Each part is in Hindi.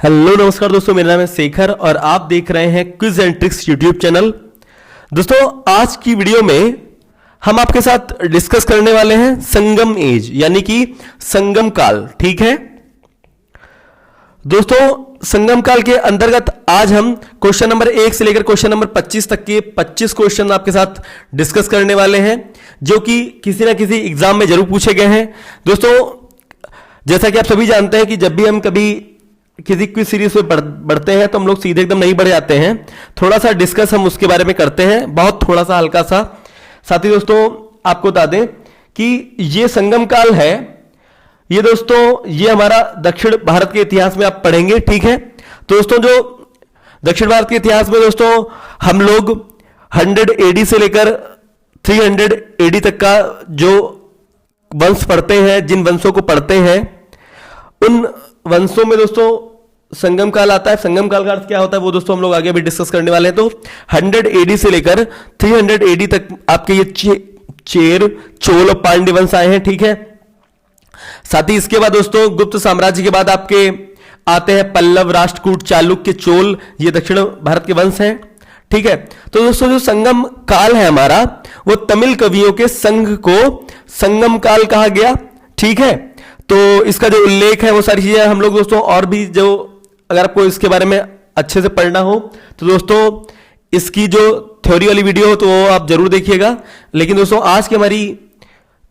हेलो नमस्कार दोस्तों, मेरा नाम है शेखर और आप देख रहे हैं quiz and tricks YouTube channel. दोस्तों आज की वीडियो में हम आपके साथ डिस्कस करने वाले हैं संगम एज यानी कि संगम काल। ठीक है दोस्तों, संगम काल के अंतर्गत आज हम क्वेश्चन नंबर 1 से लेकर क्वेश्चन नंबर 25 तक के 25 क्वेश्चन आपके साथ डिस्कस करने वाले हैं जो कि किसी ना किसी एग्जाम में जरूर पूछे गए हैं। दोस्तों जैसा कि आप सभी जानते हैं कि जब भी हम कभी किसी क्विज सीरीज में बढ़ते हैं तो हम लोग सीधे एकदम नहीं बढ़ जाते हैं, थोड़ा सा डिस्कस हम उसके बारे में करते हैं, बहुत थोड़ा सा हल्का सा। साथ ही दोस्तों आपको बता दें कि ये संगम काल है, ये दोस्तों ये हमारा दक्षिण भारत के इतिहास में आप पढ़ेंगे। ठीक है तो दोस्तों जो दक्षिण भारत के इतिहास में दोस्तों हम लोग 100 AD से लेकर 300 AD तक का जो वंश पढ़ते हैं, जिन वंशों को पढ़ते हैं उन वंशों में दोस्तों संगम काल आता है। संगम काल का अर्थ क्या होता है वो दोस्तों हम लोग आगे भी डिस्कस करने वाले हैं। तो 100 AD से लेकर 300 AD तक आपके ये चेर, चोल और पांड्य वंश आए हैं। ठीक है, साथ ही इसके बाद दोस्तों गुप्त साम्राज्य के बाद आपके आते हैं पल्लव, राष्ट्रकूट, चालुक्य, चोल, ये दक्षिण भारत के वंश हैं। ठीक है तो दोस्तों जो संगम काल है हमारा वो तमिल कवियों के संघ को संगम काल कहा गया। ठीक है तो इसका जो उल्लेख है वो सारी चीजें हम लोग दोस्तों और भी जो अगर आपको इसके बारे में अच्छे से पढ़ना हो तो दोस्तों इसकी जो थ्योरी वाली वीडियो हो तो वो आप जरूर देखिएगा। लेकिन दोस्तों आज की हमारी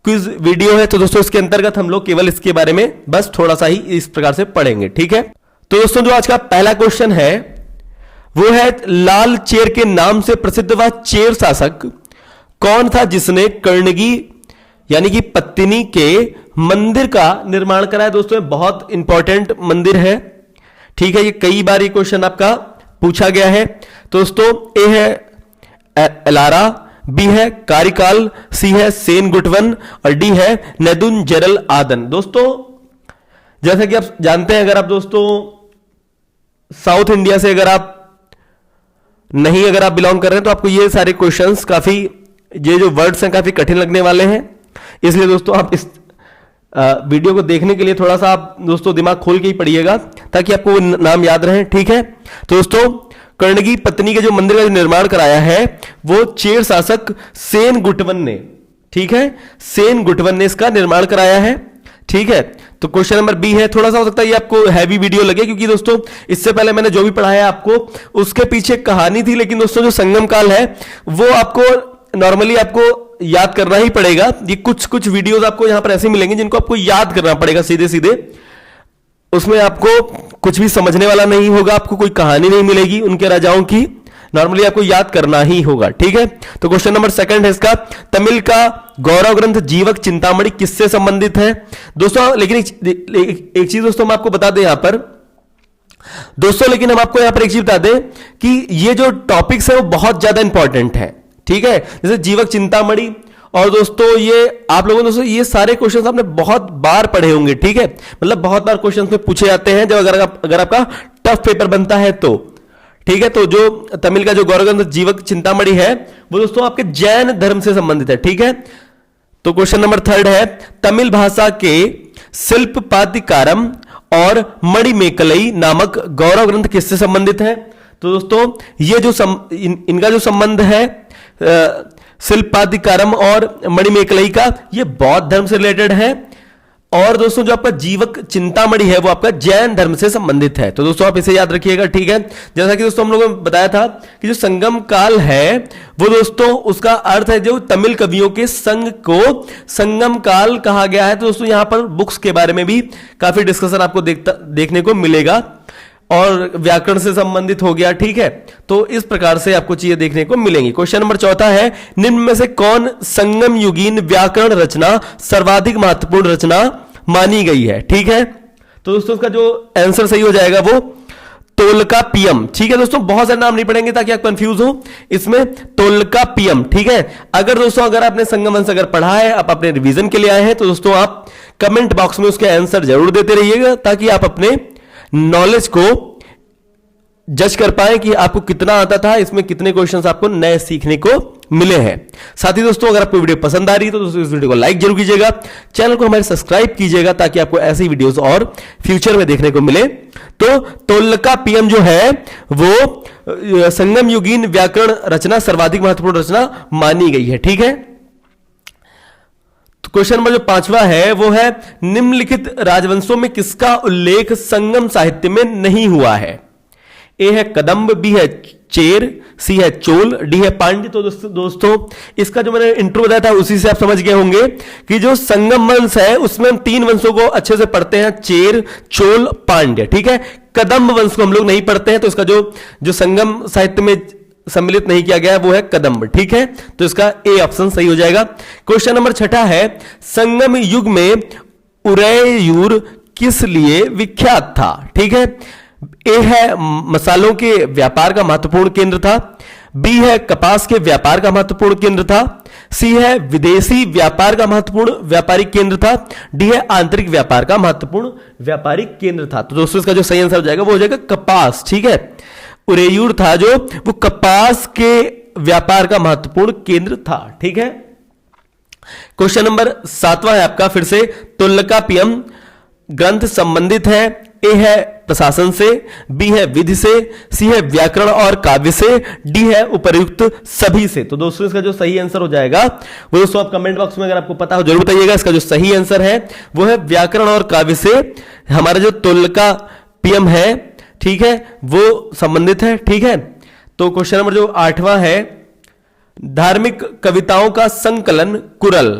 क्विज वीडियो है तो दोस्तों इसके अंतर्गत हम लोग केवल इसके बारे में बस थोड़ा सा ही इस प्रकार से पढ़ेंगे। ठीक है तो दोस्तों जो आज का पहला क्वेश्चन है वो है लाल चेर के नाम से प्रसिद्ध वह चेर शासक कौन था जिसने कर्णगी यानी कि पत्तिनी के मंदिर का निर्माण कराया। दोस्तों बहुत इंपॉर्टेंट मंदिर है। ठीक है, ये कई बार ये क्वेश्चन आपका पूछा गया है। तो दोस्तों ए है एलारा, बी है कारिकाल, सी है सेन गुटवन और डी है नेदुन जरल आदन। दोस्तों जैसा कि आप जानते हैं, अगर आप दोस्तों साउथ इंडिया से अगर आप बिलोंग कर रहे हैं तो आपको ये सारे क्वेश्चंस काफी, ये जो वर्ड्स हैं काफी कठिन लगने वाले हैं। इसलिए दोस्तों आप इस वीडियो को देखने के लिए थोड़ा सा आप दोस्तों दिमाग खोल के ही पढ़िएगा ताकि आपको नाम याद रहे। ठीक है तो दोस्तों कर्णगी पत्नी के जो मंदिर का जो निर्माण कराया है वो चेर शासक सेन गुटवन ने, ठीक है, सेन गुटवन ने इसका निर्माण कराया है। ठीक है तो क्वेश्चन नंबर बी है। थोड़ा सा हो सकता है ये आपको हैवी वीडियो लगे क्योंकि दोस्तों इससे पहले मैंने जो भी पढ़ाया आपको उसके पीछे कहानी थी, लेकिन दोस्तों जो संगम काल है वो आपको नॉर्मली आपको याद करना ही पड़ेगा। ये कुछ वीडियोस आपको यहां पर ऐसे मिलेंगे जिनको आपको याद करना पड़ेगा सीधे सीधे, उसमें आपको कुछ भी समझने वाला नहीं होगा, आपको कोई कहानी नहीं मिलेगी उनके राजाओं की, नॉर्मली आपको याद करना ही होगा। ठीक है तो क्वेश्चन नंबर 2 है इसका, तमिल का गौरव ग्रंथ जीवक चिंतामणि किससे संबंधित है। दोस्तों लेकिन एक चीज दोस्तों हम आपको बता दें यहां पर दोस्तों, लेकिन हम आपको यहां पर एक चीज बता दें कि ये जो टॉपिक्स है वो बहुत ज्यादा इंपॉर्टेंट है। ठीक है, जैसे जीवक चिंतामणि और दोस्तों ये आप लोगों ने दोस्तों ये सारे क्वेश्चंस आपने बहुत बार पढ़े होंगे। ठीक है, मतलब बहुत बार क्वेश्चंस में पूछे जाते हैं जब अगर आपका टफ पेपर बनता है तो। ठीक है तो जो तमिल का जो गौरव ग्रंथ जीवक चिंतामणि है वो दोस्तों आपके जैन धर्म से संबंधित है। ठीक है तो क्वेश्चन नंबर 3 है, तमिल भाषा के शिल्प पातिकारम और मणिमेकलई नामक गौरव ग्रंथ किससे संबंधित है। तो दोस्तों ये जो इनका जो संबंध है शिल्पाधिकारम और मणिमेकलई का, ये बौद्ध धर्म से रिलेटेड है और दोस्तों जो आपका जीवक चिंतामणि है वो आपका जैन धर्म से संबंधित है। तो दोस्तों आप इसे याद रखिएगा। ठीक है, जैसा कि दोस्तों हम लोगों ने बताया था कि जो संगम काल है वो दोस्तों उसका अर्थ है जो तमिल कवियों के संघ को संगम काल कहा गया है। तो दोस्तों यहां पर बुक्स के बारे में भी काफी डिस्कशन आपको देखने को मिलेगा और व्याकरण से संबंधित हो गया। ठीक है तो इस प्रकार से आपको चीजें देखने को मिलेंगी। क्वेश्चन नंबर 4 है, निम्न में से कौन संगम युगीन व्याकरण रचना सर्वाधिक महत्वपूर्ण रचना मानी गई है। ठीक है तो दोस्तों इसका जो आंसर सही हो जाएगा वो तोलकापियम। ठीक है दोस्तों बहुत सारे नाम नहीं पढ़ेंगे ताकि आप कंफ्यूज हो, इसमें तोलकापियम। ठीक है अगर दोस्तों अगर आपने संगम वंश अगर पढ़ा है, आप अपने रिवीजन के लिए आए हैं तो दोस्तों आप कमेंट बॉक्स में उसके आंसर जरूर देते रहिएगा ताकि आप अपने नॉलेज को जज कर पाए कि आपको कितना आता था, इसमें कितने क्वेश्चंस आपको नए सीखने को मिले हैं। साथ ही दोस्तों अगर आपको वीडियो पसंद आ रही है तो दोस्तों इस वीडियो को लाइक जरूर कीजिएगा, चैनल को हमारे सब्सक्राइब कीजिएगा ताकि आपको ऐसी वीडियोस और फ्यूचर में देखने को मिले। तो तोल्काप्पियम जो है वो संगम युगीन व्याकरण रचना सर्वाधिक महत्वपूर्ण रचना मानी गई है। ठीक है, तो क्वेश्चन नंबर जो 5वां है वो है निम्नलिखित राजवंशों में किसका उल्लेख संगम साहित्य में नहीं हुआ है? ए है कदंब, बी है चेर, सी है चोल, डी है पांड्य। तो दोस्तों इसका जो मैंने इंट्रो बताया था उसी से आप समझ गए होंगे कि जो संगम वंश है उसमें हम 3 वंशों को अच्छे से पढ़ते हैं, चेर, चोल, पांड्य। ठीक है, कदंब वंश को हम लोग नहीं पढ़ते हैं, तो इसका जो संगम साहित्य में सम्मिलित नहीं किया गया है वो है कदंब। ठीक है, तो इसका ए ऑप्शन सही हो जाएगा। क्वेश्चन नंबर 6 है संगम युग में उरैयूर किस लिए विख्यात था? ठीक है, ए है मसालों के व्यापार का महत्वपूर्ण केंद्र था, बी है कपास के व्यापार का महत्वपूर्ण केंद्र था, सी है विदेशी व्यापार का महत्वपूर्ण व्यापारिक केंद्र था, डी है आंतरिक व्यापार का महत्वपूर्ण व्यापारिक केंद्र था। तो दोस्तों इसका जो सही आंसर हो जाएगा वो हो जाएगा कपास। ठीक है, उरैयूर था जो वो कपास के व्यापार का महत्वपूर्ण केंद्र था। ठीक है, क्वेश्चन नंबर 7वां है आपका फिर से तोल्काप्पियम ग्रंथ संबंधित है, ए है प्रशासन से, बी है विधि से, सी है व्याकरण और काव्य से, डी है उपर्युक्त सभी से। तो दोस्तों इसका जो सही आंसर हो जाएगा वो दोस्तों आप कमेंट बॉक्स में अगर आपको पता हो जरूर बताइएगा। इसका जो सही आंसर है वो है व्याकरण और काव्य से हमारा जो तोल्काप्पियम है, ठीक है, वो संबंधित है। ठीक है, तो क्वेश्चन नंबर जो 8वां है धार्मिक कविताओं का संकलन कुरल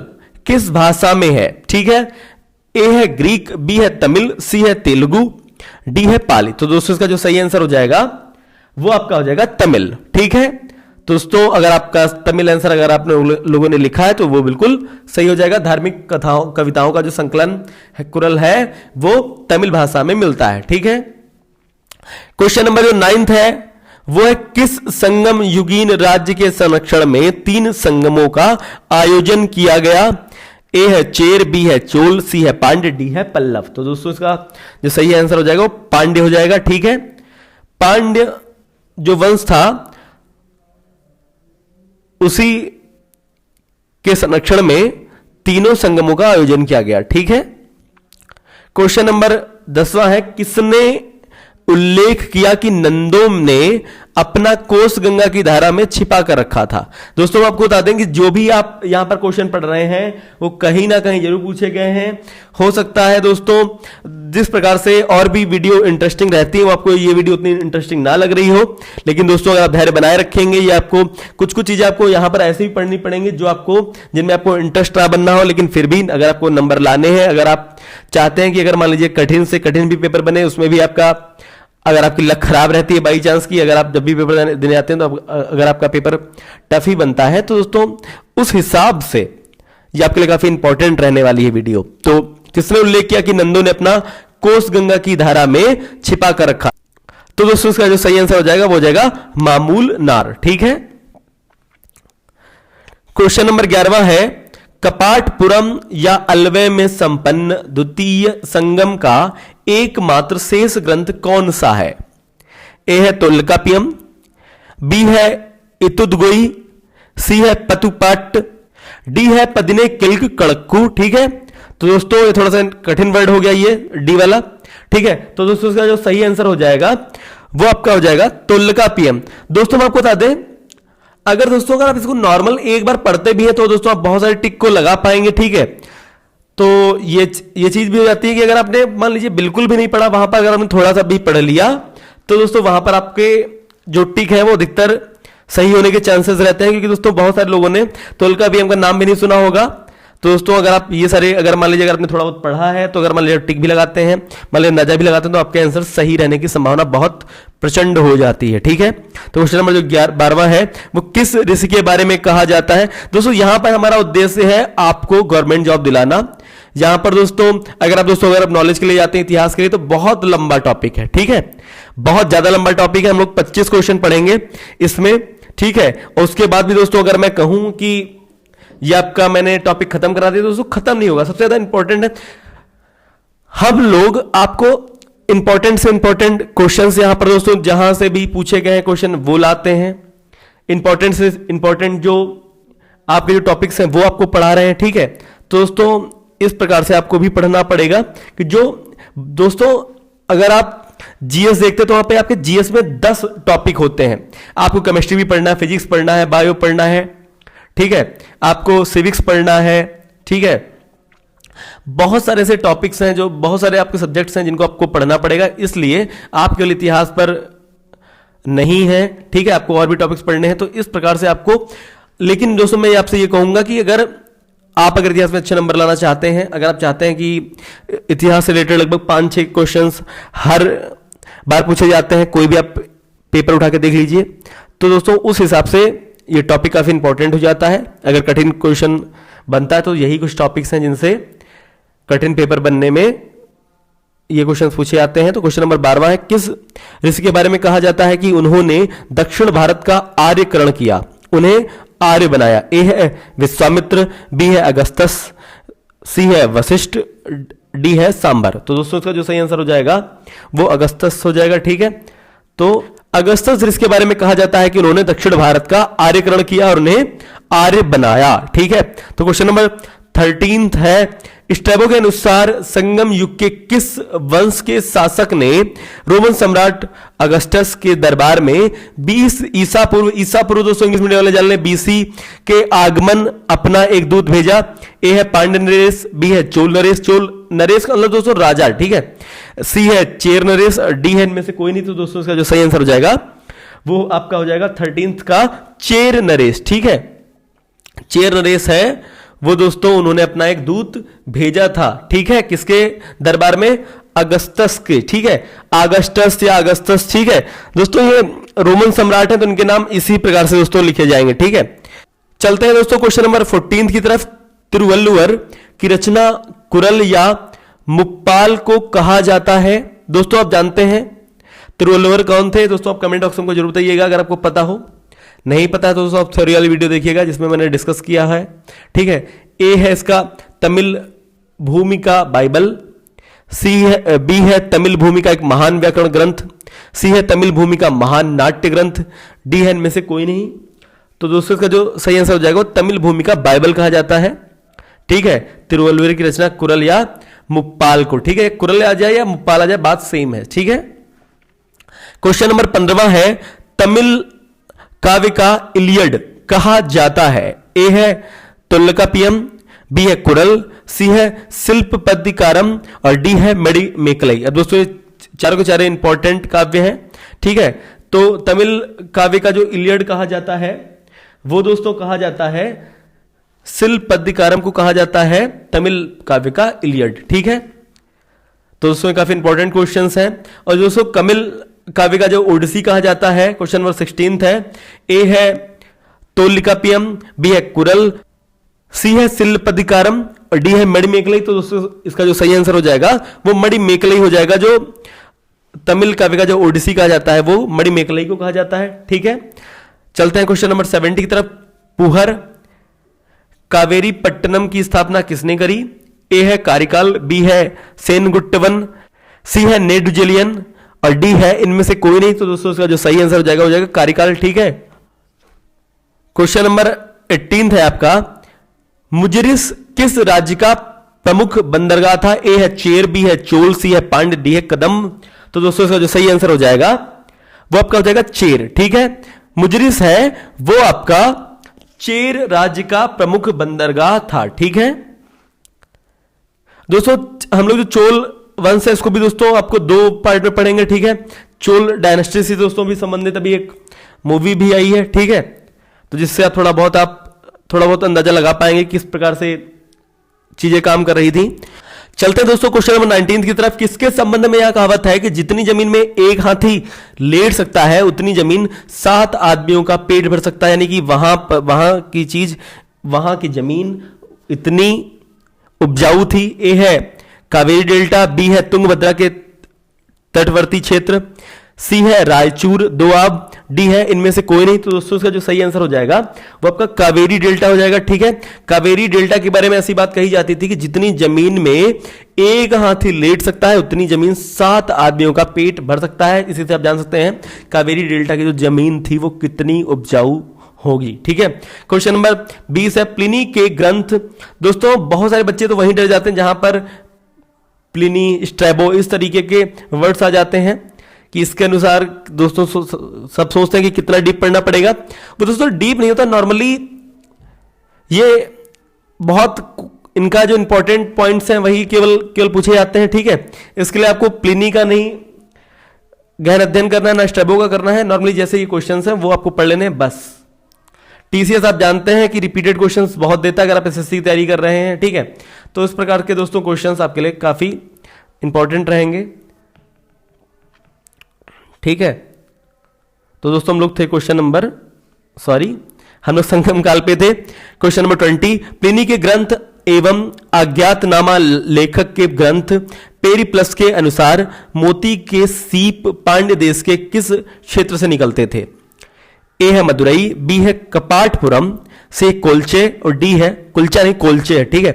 किस भाषा में है? ठीक है, ए है ग्रीक, बी है तमिल, सी है तेलुगु, डी है पाली। तो दोस्तों इसका जो सही आंसर हो जाएगा वो आपका हो जाएगा तमिल। ठीक है, दोस्तों अगर आपका तमिल आंसर अगर आपने लोगों ने लिखा है तो वो बिल्कुल सही हो जाएगा। धार्मिक कविताओं का जो संकलन है कुरल है वो तमिल भाषा में मिलता है। ठीक है, क्वेश्चन नंबर जो 9 है वो है किस संगम युगीन राज्य के संरक्षण में 3 संगमों का आयोजन किया गया? ए है चेर, बी है चोल, सी है पांड्य, डी है पल्लव। तो दोस्तों इसका जो सही आंसर हो जाएगा वो पांड्य हो जाएगा। ठीक है, पांड्य जो वंश था उसी के संरक्षण में 3 संगमों का आयोजन किया गया। ठीक है, क्वेश्चन नंबर 10वां है किसने उल्लेख किया कि नंदोम ने अपना कोस गंगा की धारा में छिपा कर रखा था? दोस्तों आपको बता दें कि जो भी आप यहां पर क्वेश्चन पढ़ रहे हैं वो कहीं ना कहीं जरूर पूछे गए हैं। हो सकता है दोस्तों जिस प्रकार से और भी वीडियो इंटरेस्टिंग रहती है वो आपको ये वीडियो उतनी इंटरेस्टिंग ना लग रही हो, लेकिन दोस्तों अगर आप धैर्य बनाए रखेंगे ये आपको कुछ चीजें आपको यहां पर ऐसे ही पढ़नी पड़ेंगी जो आपको जिनमें आपको इंटरेस्ट ना बनना हो, लेकिन फिर भी अगर आपको नंबर लाने हैं, अगर आप चाहते हैं कि अगर मान लीजिए कठिन से कठिन भी पेपर बने उसमें भी आपका अगर आपकी लक खराब रहती है बाई चांस की, अगर आप जब भी पेपर देने आते हैं तो अगर आपका पेपर टफ ही बनता है तो दोस्तों उस हिसाब से ये आपके लिए काफी इंपॉर्टेंट रहने वाली है वीडियो। तो किसने उल्लेख किया कि नंदों ने अपना कोस गंगा की धारा में छिपा कर रखा? तो दोस्तों इसका जो सही आंसर हो जाएगा वो हो जाएगा मामूल नार। ठीक है, क्वेश्चन नंबर 11वां है कपाटपुरम या अलवय में संपन्न द्वितीय संगम का एकमात्र शेष ग्रंथ कौन सा है? ए है तोल्काप्पियम, बी है इतुदगोई, सी है पतुपट्ट, डी है पदिने किल्क कड़क्कू। ठीक है, तो दोस्तों ये थोड़ा सा कठिन वर्ड हो गया ये डी वाला। ठीक है, तो दोस्तों इसका जो सही आंसर हो जाएगा वो आपका हो जाएगा तोल्काप्पियम। दोस्तों मैं आपको बता दें अगर आप इसको नॉर्मल एक बार पढ़ते भी हैं तो दोस्तों आप बहुत सारे टिक को लगा पाएंगे। ठीक है, तो ये चीज भी हो जाती है कि अगर आपने मान लीजिए बिल्कुल भी नहीं पढ़ा, वहां पर अगर आपने थोड़ा सा भी पढ़ लिया तो दोस्तों वहां पर आपके जो टिक है वो अधिकतर सही होने के चांसेस रहते हैं, क्योंकि दोस्तों बहुत सारे लोगों ने तोल्काप्पियम का नाम भी नहीं सुना होगा। तो दोस्तों अगर आप ये सारे अगर मान लीजिए अगर आपने थोड़ा बहुत पढ़ा है तो अगर मान लीजिए टिक भी लगाते हैं, मान लीजिए नजा भी लगाते हैं, तो आपके आंसर सही रहने की संभावना बहुत प्रचंड हो जाती है। ठीक है, तो क्वेश्चन नंबर जो 12वां है वो किस ऋषि के बारे में कहा जाता है? दोस्तों यहां पर हमारा उद्देश्य है आपको गवर्नमेंट जॉब दिलाना। यहां पर दोस्तों अगर आप नॉलेज के लिए जाते हैं, इतिहास के लिए, तो बहुत लंबा टॉपिक है। ठीक है, बहुत ज्यादा लंबा टॉपिक है, हम लोग 25 क्वेश्चन पढ़ेंगे इसमें। ठीक है, और उसके बाद भी दोस्तों अगर मैं कहूं कि ये आपका मैंने टॉपिक खत्म करा दिया तो दोस्तों खत्म नहीं होगा। सबसे ज्यादा इंपॉर्टेंट है हम लोग आपको इंपॉर्टेंट से इंपॉर्टेंट क्वेश्चंस यहां पर दोस्तों जहां से भी पूछे गए हैं क्वेश्चन वो लाते हैं। इंपॉर्टेंट से इंपॉर्टेंट जो आपके जो टॉपिक्स हैं वो आपको पढ़ा रहे हैं, ठीक है। तो दोस्तों इस प्रकार से आपको भी पढ़ना पड़ेगा कि जो दोस्तों अगर आप जीएस देखते तो वहां पे आपके जीएस में 10 टॉपिक होते हैं। आपको केमिस्ट्री भी पढ़ना है, फिजिक्स पढ़ना है, बायो पढ़ना है, ठीक है, आपको सिविक्स पढ़ना है, ठीक है। बहुत सारे ऐसे टॉपिक्स हैं, जो बहुत सारे आपके सब्जेक्ट्स हैं जिनको आपको पढ़ना पड़ेगा, इसलिए आप केवल इतिहास पर नहीं है, ठीक है, आपको और भी टॉपिक्स पढ़ने हैं। तो इस प्रकार से आपको, लेकिन दोस्तों मैं आपसे ये कहूंगा कि अगर इतिहास में अच्छे नंबर लाना चाहते हैं, अगर आप चाहते हैं कि इतिहास से रिलेटेड लगभग 5-6 क्वेश्चंस हर बार पूछे जाते हैं, कोई भी आप पेपर उठा के देख लीजिए, तो दोस्तों उस हिसाब से ये टॉपिक काफी इंपॉर्टेंट हो जाता है। अगर कठिन क्वेश्चन बनता है तो यही कुछ टॉपिक्स हैं जिनसे कठिन पेपर बनने में ये क्वेश्चन पूछे जाते हैं। तो क्वेश्चन नंबर 12 है, किस ऋषि के बारे में कहा जाता है कि उन्होंने दक्षिण भारत का आर्यकरण किया, उन्हें आर्य बनाया? ए है विश्वामित्र, बी है अगस्त्यस, सी है वशिष्ठ, डी है सांबर। तो दोस्तों इसका जो सही आंसर हो जाएगा वो अगस्त्यस हो जाएगा, ठीक है। तो अगस्त्यस ऋषि के बारे में कहा जाता है कि उन्होंने दक्षिण भारत का आर्यकरण किया और उन्हें आर्य बनाया, ठीक है। तो क्वेश्चन नंबर 13 है, स्ट्रैबो के अनुसार संगम युग के किस वंश के शासक ने रोमन सम्राट अगस्टस के दरबार में 20 ईसा पूर्व दोस्तों इंग्लिश मीडियम वाले जान लें, बीसी के आगमन अपना एक दूत भेजा? ए है पांड्य नरेश, बी है चोल नरेश, चोल नरेश का मतलब दोस्तों राजा, ठीक है, सी है चेर नरेश, डी है इनमें से कोई नहीं। तो दोस्तों इसका जो सही आंसर हो जाएगा वो आपका हो जाएगा 13 का चेर नरेश, ठीक है। चेर नरेश है वो दोस्तों, उन्होंने अपना एक दूत भेजा था, ठीक है, किसके दरबार में? अगस्टस के, ठीक है, अगस्टस या अगस्तस, ठीक है। दोस्तों ये रोमन सम्राट है तो इनके नाम इसी प्रकार से दोस्तों लिखे जाएंगे, ठीक है। चलते हैं दोस्तों क्वेश्चन नंबर 14 की तरफ। तिरुवल्लुवर की रचना कुरल या मुक्पाल को कहा जाता है? दोस्तों आप जानते हैं तिरुवल्लुवर कौन थे? दोस्तों आप कमेंट बॉक्स में जरूर बताइएगा अगर आपको पता हो। नहीं पता है तो दोस्तों आप थ्योरी वाली वीडियो देखिएगा जिसमें मैंने डिस्कस किया है, ठीक है। ए है इसका तमिल भूमिका बाइबल, बी है तमिल भूमिका एक महान व्याकरण ग्रंथ, सी है तमिल भूमिका महान नाट्य ग्रंथ, डी है इनमें से कोई नहीं। तो दोस्तों इसका जो सही आंसर हो जाएगा वो तमिल भूमिका बाइबल कहा जाता है, ठीक है। तिरुवल्लुवर की रचना कुरल या मुक्पाल को, ठीक है, कुरल आ जाए या मुक्पाल आ जाए बात सेम है, ठीक है। क्वेश्चन नंबर 15 है, तमिल काव्य का इलियड कहा जाता है? ए है तुल्लकापियम, बी है कुरल, सी है शिल्प पद्दिकारम और डी है मणिमेकलई। अब दोस्तों चारों के चारों इंपॉर्टेंट काव्य हैं, ठीक है। तो तमिल काव्य का जो इलियड कहा जाता है वो दोस्तों कहा जाता है शिल्प पद्दिकारम को कहा जाता है तमिल काव्य का इलियड, ठीक है। तो दोस्तों काफी इंपॉर्टेंट क्वेश्चंस हैं। और दोस्तों तमिल काव्य का जो ओडिसी कहा जाता है, क्वेश्चन नंबर 16 है, ए है तोल्लिकापियम, बी है कुरल, सी है शिल्पदिकारम और डी है मणिमेकलई। तो दोस्तों इसका जो सही आंसर हो जाएगा वो मणिमेकलई हो जाएगा। जो तमिल काव्य का जो ओडिसी कहा जाता है वो मणिमेकलई को कहा जाता है, ठीक है। चलते हैं क्वेश्चन नंबर 70 की तरफ। पुहर कावेरी पट्टनम की स्थापना किसने करी? ए है कारिकाल, बी है सेनगुट्टवन, सी है नेडुजेलियन और डी है इनमें से कोई नहीं। तो दोस्तों इसका जो सही आंसर हो जाएगा कारिकाल, ठीक है। क्वेश्चन नंबर 18 है आपका, मुजरिस किस राज्य का प्रमुख बंदरगाह था? ए है चेर, बी है चोल, सी है पांड्य, डी है कदम। तो दोस्तों इसका जो सही आंसर हो जाएगा वो आपका हो जाएगा चेर, ठीक है। मुजरिस है वो आपका चेर राज्य का प्रमुख बंदरगाह था, ठीक है। दोस्तों हम लोग जो चोल वंश है इसको भी दोस्तों आपको 2 पार्ट में पढ़ेंगे, ठीक है। चोल डायनेस्टी से दोस्तों भी संबंधित अभी एक मूवी भी आई है, ठीक है। तो जिससे आप थोड़ा बहुत अंदाजा लगा पाएंगे किस प्रकार से चीजें काम कर रही थी। चलते हैं दोस्तों क्वेश्चन नंबर 19 की तरफ। किसके संबंध में यह कहावत है कि जितनी जमीन में एक हाथी लेट सकता है उतनी जमीन 7 आदमियों का पेट भर सकता है? यानी कि वहां की जमीन इतनी उपजाऊ थी। ए है कावेरी डेल्टा, बी है तुंगभद्रा के तटवर्ती क्षेत्र, सी है रायचूर दोआब, डी है इनमें से कोई नहीं। तो दोस्तों इसका जो सही आंसर हो जाएगा वो आपका कावेरी डेल्टा हो जाएगा, ठीक है। कावेरी डेल्टा के बारे में ऐसी बात कही जाती थी कि जितनी जमीन में एक हाथी लेट सकता है उतनी जमीन 7 आदमियों का पेट भर सकता है। इसी से आप जान सकते हैं कावेरी डेल्टा की जो जमीन थी वो कितनी उपजाऊ होगी। ठीक है, क्वेश्चन नंबर 20 है प्लिनी के ग्रंथ। दोस्तों बहुत सारे बच्चे तो वहीं डर जाते हैं जहां पर प्लिनी, स्ट्रैबो इस तरीके के वर्ड्स आ जाते हैं कि इसके अनुसार दोस्तों सब सोचते हैं कि कितना डीप पढ़ना पड़ेगा। वो दोस्तों डीप नहीं होता, नॉर्मली ये बहुत इनका जो इंपॉर्टेंट पॉइंट्स हैं वही केवल केवल पूछे जाते हैं। ठीक है, इसके लिए आपको प्लिनी का नहीं गहन अध्ययन करना है, ना स्ट्रैबो का करना है। नॉर्मली जैसे ये क्वेश्चंस हैं वो आपको पढ़ लेने हैं बस। टीसीएस आप जानते हैं कि रिपीटेड क्वेश्चंस बहुत देता है अगर आप एसएससी की तैयारी कर रहे हैं। ठीक है, तो इस प्रकार के दोस्तों क्वेश्चंस आपके लिए काफी इंपॉर्टेंट रहेंगे। ठीक है, तो दोस्तों हम लोग थे हम लोग संगम काल पे थे। क्वेश्चन नंबर 20 प्लिनी के ग्रंथ एवं अज्ञातनामा लेखक के ग्रंथ पेरिप्लस के अनुसार मोती के सीप पांड्य देश के किस क्षेत्र से निकलते थे? ए है मदुरई, बी है कपाटपुरम, से कोल्चे और डी है कुलचा नहीं कोल्चे है। ठीक है,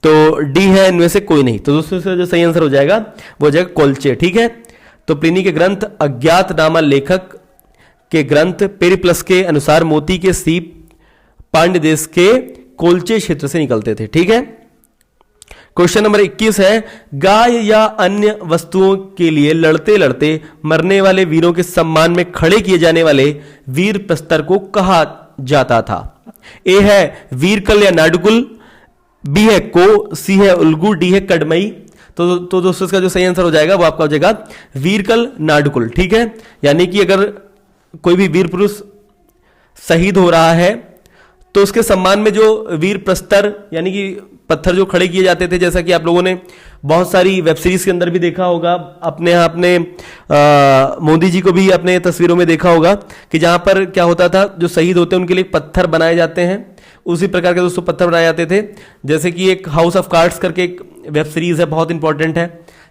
तो डी है इनमें से कोई नहीं। तो दोस्तों जो सही आंसर हो जाएगा वो हो जाएगा कोल्चे। ठीक है, तो प्लिनी के ग्रंथ अज्ञातनामा लेखक के ग्रंथ पेरिप्लस के अनुसार मोती के सीप पांड्य देश के कोल्चे क्षेत्र से निकलते थे। ठीक है, क्वेश्चन नंबर 21 है गाय या अन्य वस्तुओं के लिए लड़ते लड़ते मरने वाले वीरों के सम्मान में खड़े किए जाने वाले वीर प्रस्तर को कहा जाता था? ए है वीरकल या नाडुकुल, बी है को, सी है उल्गू, डी है कडमई। तो दोस्तों इसका जो सही आंसर हो जाएगा वो आपका हो जाएगा वीरकल नाडुकुल। ठीक है, यानी कि अगर कोई भी वीर पुरुष शहीद हो रहा है तो उसके सम्मान में जो वीर प्रस्तर यानी कि पत्थर जो खड़े किए जाते थे, जैसा कि आप लोगों ने बहुत सारी वेब सीरीज के अंदर भी देखा होगा, अपने यहाँ अपने मोदी जी को भी अपने तस्वीरों में देखा होगा कि जहां पर क्या होता था, जो शहीद होते हैं उनके लिए पत्थर बनाए जाते हैं। उसी प्रकार के दोस्तों पत्थर बनाए जाते थे, जैसे कि एक हाउस ऑफ कार्ड्स करके एक वेब सीरीज है, बहुत इंपॉर्टेंट है।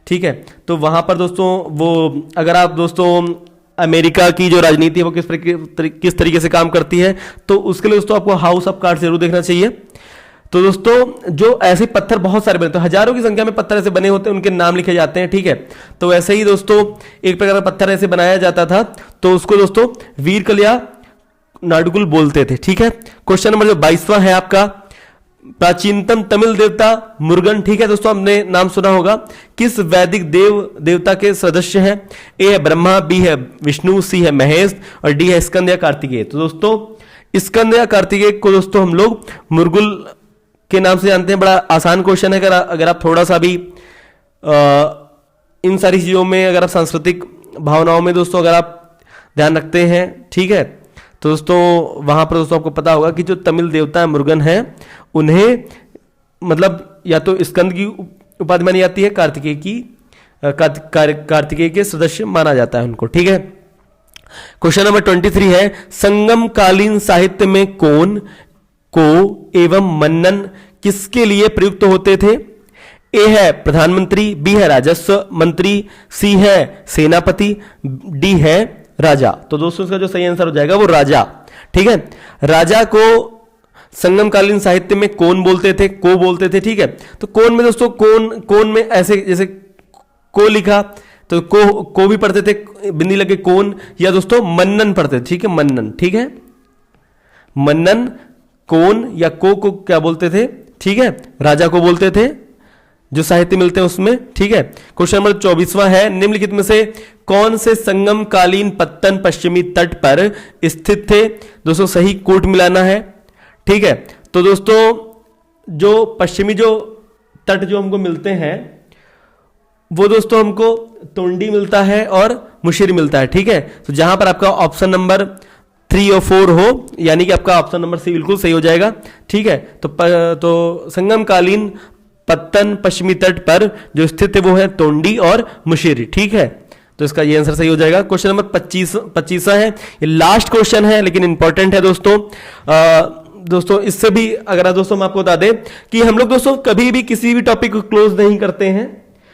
ठीक है, तो वहां पर दोस्तों वो अगर आप दोस्तों अमेरिका की जो राजनीति है वो किस तरीके से काम करती है, तो उसके लिए दोस्तों आपको हाउस ऑफ कार्ड्स जरूर देखना चाहिए। तो दोस्तों जो ऐसे पत्थर बहुत सारे बनते हैं, हजारों की संख्या में पत्थर ऐसे बने होते हैं, उनके नाम लिखे जाते हैं। ठीक है, तो ऐसे ही दोस्तों एक प्रकार का पत्थर ऐसे बनाया जाता था, तो उसको दोस्तों वीरकल नाडुकुल बोलते थे। ठीक है, क्वेश्चन नंबर जो 22वां है आपका प्राचीनतम तमिल देवता मुरुगन। ठीक है दोस्तों, हमने नाम सुना होगा, किस वैदिक देवता के सदस्य हैं? ए है ब्रह्मा, बी है विष्णु, सी है महेश और डी है स्कंद या कार्तिकेय। तो दोस्तों स्कंद या कार्तिकेय को दोस्तों हम लोग मुर्गुल के नाम से जानते हैं। बड़ा आसान क्वेश्चन है, अगर आप थोड़ा सा भी इन सारी चीजों में, अगर आप सांस्कृतिक भावनाओं में दोस्तों अगर आप ध्यान रखते हैं, ठीक है, तो दोस्तों वहां पर दोस्तों आपको पता होगा कि जो तमिल देवता मुरुगन है उन्हें मतलब या तो स्कंद की उपाधि मानी जाती है, कार्तिकेय के सदस्य माना जाता है उनको। ठीक है, क्वेश्चन नंबर 23 है संगम कालीन साहित्य में कौन को एवं मन्नन किसके लिए प्रयुक्त होते थे? ए है प्रधानमंत्री, बी है राजस्व मंत्री, सी है सेनापति, डी है राजा। तो दोस्तों इसका जो सही आंसर हो जाएगा वो राजा। ठीक है, राजा को संगमकालीन साहित्य में कौन बोलते थे, को बोलते थे। ठीक है, तो कौन में दोस्तों कौन में ऐसे जैसे को लिखा तो को भी पढ़ते थे, बिंदी लगे कौन, या दोस्तों मन्नन पढ़ते थे। ठीक है, मन्नन। ठीक है, मन्नन कौन या को क्या बोलते थे? ठीक है, राजा को बोलते थे जो साहित्य मिलते हैं उसमें। ठीक है, क्वेश्चन नंबर 24वां है निम्नलिखित में से कौन से संगम कालीन पत्तन पश्चिमी तट पर स्थित थे? दोस्तों सही कोट मिलाना है। ठीक है, तो दोस्तों जो पश्चिमी जो तट जो हमको मिलते हैं वो दोस्तों हमको तोंडी मिलता है और मुशीर मिलता है। ठीक है, तो जहां पर आपका ऑप्शन नंबर 3 और 4 हो, यानी कि आपका ऑप्शन नंबर सी बिल्कुल सही हो जाएगा। ठीक है, तो संगमकालीन पत्तन पश्चिमी तट पर जो स्थित है वो है तोंडी और मुशीरी। ठीक है, तो इसका ये आंसर सही हो जाएगा। क्वेश्चन नंबर 25 है, ये लास्ट क्वेश्चन है लेकिन इंपॉर्टेंट है दोस्तों। दोस्तों इससे भी अगर आप दोस्तों मैं आपको बता दें कि हम लोग दोस्तों कभी भी किसी भी टॉपिक को क्लोज नहीं करते हैं।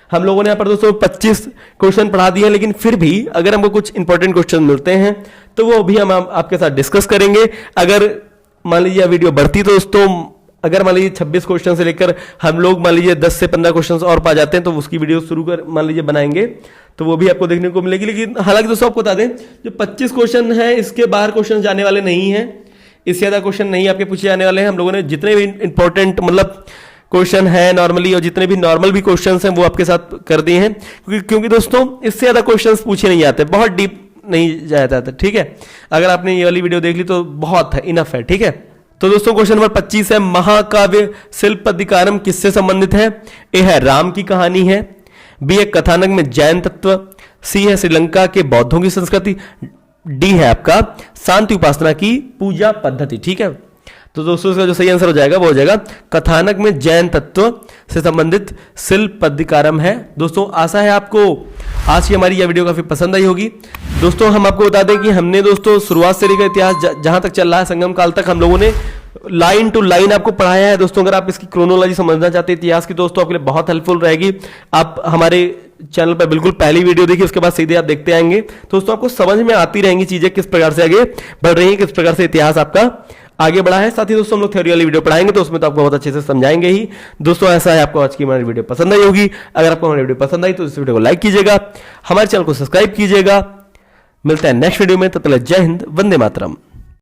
हम लोगों ने यहाँ पर दोस्तों 25 क्वेश्चन पढ़ा दिए, लेकिन फिर भी अगर हमको कुछ इंपॉर्टेंट क्वेश्चन मिलते हैं तो वो भी हम आपके साथ डिस्कस करेंगे। अगर मान लीजिए वीडियो बढ़ती तो दोस्तों अगर मान लीजिए 26 क्वेश्चन से लेकर हम लोग मान लीजिए 10 से 15 क्वेश्चन और पा जाते हैं तो उसकी वीडियो शुरू कर मान लीजिए बनाएंगे तो वो भी आपको देखने को मिलेगी। लेकिन हालांकि दोस्तों आपको बता दें जो 25 क्वेश्चन है इसके बाहर क्वेश्चन जाने वाले नहीं है, इससे ज्यादा क्वेश्चन नहीं आपके पूछे जाने वाले हैं। हम लोगों ने जितने भी इंपॉर्टेंट मतलब क्वेश्चन है नॉर्मली और जितने भी नॉर्मल भी क्वेश्चंस हैं वो आपके साथ कर दिए हैं, क्योंकि दोस्तों इससे ज्यादा क्वेश्चंस पूछे नहीं जाते, बहुत डीप नहीं जाया जाता। ठीक है, अगर आपने ये वाली वीडियो देख ली तो बहुत है, इनफ है। ठीक है, तो दोस्तों क्वेश्चन नंबर 25 है, महाकाव्य शिल्पदिकारम किससे संबंधित है? ए है राम की कहानी है, बी है कथानक में जैन तत्व, सी है श्रीलंका के बौद्धों की संस्कृति, डी है आपका शांति उपासना की पूजा पद्धति। ठीक है, तो दोस्तों इसका जो सही आंसर हो जाएगा वो हो जाएगा कथानक में जैन तत्व से संबंधित शिल्पदिकारम है। दोस्तों आशा है आपको आज की हमारी यह वीडियो काफी पसंद आई होगी। दोस्तों हम आपको बता दें कि हमने दोस्तों शुरुआत से लेकर इतिहास जहां तक चल रहा है संगम काल तक हम लोगों ने लाइन टू लाइन आपको पढ़ाया है। दोस्तों अगर आप इसकी क्रोनोलॉजी समझना चाहते हैं इतिहास की, दोस्तों आपके लिए बहुत हेल्पफुल रहेगी। आप हमारे चैनल पर बिल्कुल पहली वीडियो देखिए, उसके बाद सीधे आप देखते आएंगे। दोस्तों आपको समझ में आती रहेंगी चीजें किस प्रकार से आगे बढ़ रही है, किस प्रकार से इतिहास आपका आगे बढ़ा है। साथ ही दोस्तों हम लोग थ्योरी वाली वीडियो पढ़ाएंगे तो उसमें तो आपको बहुत अच्छे से समझाएंगे ही। दोस्तों ऐसा है आपको आज की हमारी वीडियो पसंद आई होगी। अगर आपको हमारी वीडियो पसंद आई तो इस वीडियो को लाइक कीजिएगा, हमारे चैनल को सब्सक्राइब कीजिएगा। मिलते हैं नेक्स्ट वीडियो में, तब तक जय हिंद, वंदे मातरम।